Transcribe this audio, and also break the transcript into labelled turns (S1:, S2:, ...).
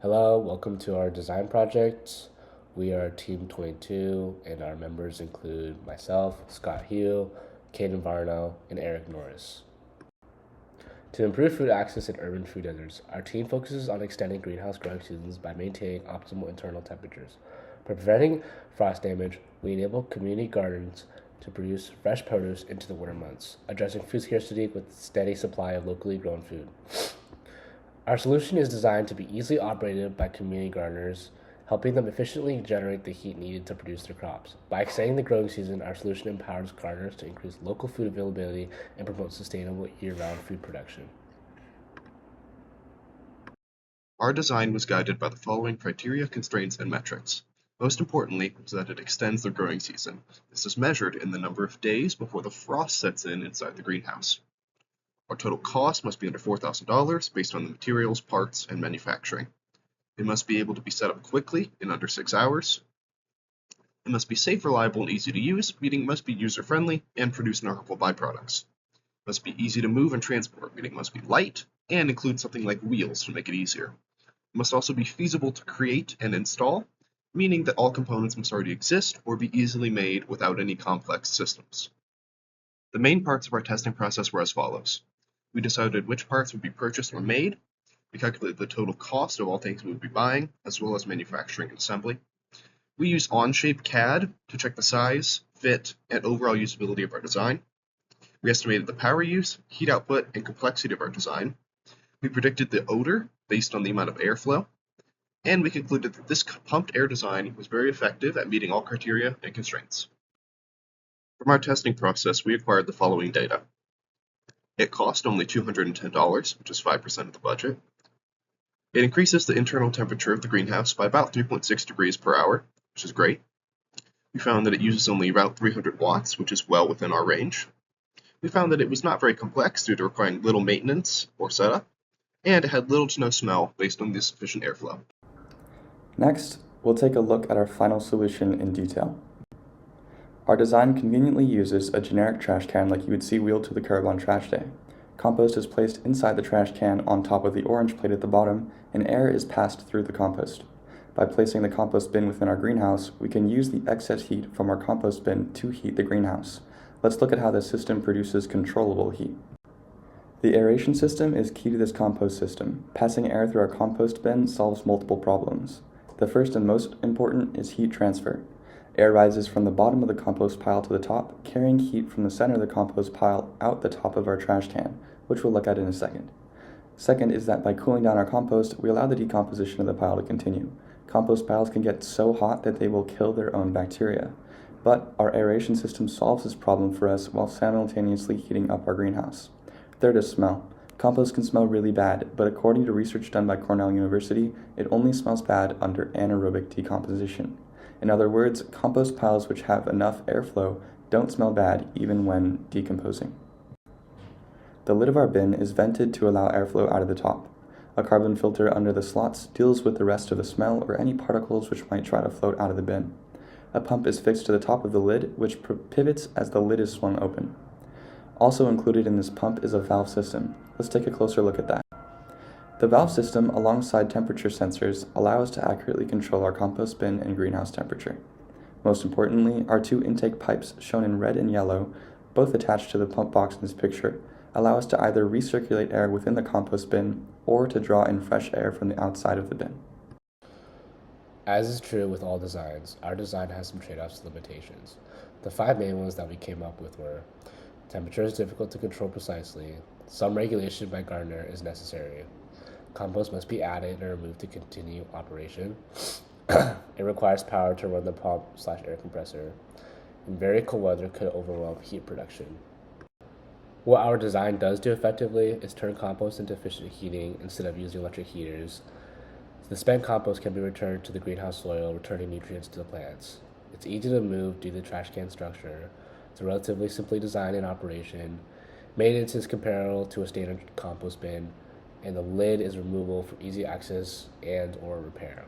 S1: Hello, welcome to our design project. We are Team 22, and our members include myself, Scott Hugh, Caden Varno, and Eric Norris. To improve food access in urban food deserts, our team focuses on extending greenhouse growing seasons by maintaining optimal internal temperatures. By preventing frost damage, we enable community gardens to produce fresh produce into the winter months, addressing food scarcity with a steady supply of locally grown food. Our solution is designed to be easily operated by community gardeners, helping them efficiently generate the heat needed to produce their crops. By extending the growing season, our solution empowers gardeners to increase local food availability and promote sustainable year-round food production.
S2: Our design was guided by the following criteria, constraints, and metrics. Most importantly is that it extends the growing season. This is measured in the number of days before the frost sets in inside the greenhouse. Our total cost must be under $4,000 based on the materials, parts, and manufacturing. It must be able to be set up quickly in under 6 hours. It must be safe, reliable, and easy to use, meaning it must be user-friendly and produce notable byproducts. It must be easy to move and transport, meaning it must be light and include something like wheels to make it easier. It must also be feasible to create and install, meaning that all components must already exist or be easily made without any complex systems. The main parts of our testing process were as follows. We decided which parts would be purchased or made. We calculated the total cost of all things we would be buying, as well as manufacturing and assembly. We used Onshape CAD to check the size, fit, and overall usability of our design. We estimated the power use, heat output, and complexity of our design. We predicted the odor based on the amount of airflow. And we concluded that this pumped air design was very effective at meeting all criteria and constraints. From our testing process, we acquired the following data. It cost only $210, which is 5% of the budget. It increases the internal temperature of the greenhouse by about 3.6 degrees per hour, which is great. We found that it uses only about 300 watts, which is well within our range. We found that it was not very complex due to requiring little maintenance or setup, and it had little to no smell based on the sufficient airflow.
S3: Next, we'll take a look at our final solution in detail. Our design conveniently uses a generic trash can like you would see wheeled to the curb on trash day. Compost is placed inside the trash can on top of the orange plate at the bottom, and air is passed through the compost. By placing the compost bin within our greenhouse, we can use the excess heat from our compost bin to heat the greenhouse. Let's look at how the system produces controllable heat. The aeration system is key to this compost system. Passing air through our compost bin solves multiple problems. The first and most important is heat transfer. Air rises from the bottom of the compost pile to the top, carrying heat from the center of the compost pile out the top of our trash can, which we'll look at in a second. Second is that by cooling down our compost, we allow the decomposition of the pile to continue. Compost piles can get so hot that they will kill their own bacteria. But our aeration system solves this problem for us while simultaneously heating up our greenhouse. Third is smell. Compost can smell really bad, but according to research done by Cornell University, it only smells bad under anaerobic decomposition. In other words, compost piles which have enough airflow don't smell bad even when decomposing. The lid of our bin is vented to allow airflow out of the top. A carbon filter under the slots deals with the rest of the smell or any particles which might try to float out of the bin. A pump is fixed to the top of the lid, which pivots as the lid is swung open. Also included in this pump is a valve system. Let's take a closer look at that. The valve system, alongside temperature sensors, allow us to accurately control our compost bin and greenhouse temperature. Most importantly, our two intake pipes, shown in red and yellow, both attached to the pump box in this picture, allow us to either recirculate air within the compost bin or to draw in fresh air from the outside of the bin.
S1: As is true with all designs, our design has some trade-offs and limitations. The 5 main ones that we came up with were: temperature is difficult to control precisely, some regulation by gardener is necessary, compost must be added and removed to continue operation, it requires power to run the pump/air compressor, and very cold weather could overwhelm heat production. What our design does do effectively is turn compost into efficient heating instead of using electric heaters. The spent compost can be returned to the greenhouse soil, returning nutrients to the plants. It's easy to move due to the trash can structure. It's a relatively simply designed and operation. Maintenance is comparable to a standard compost bin, and the lid is removable for easy access and or repair.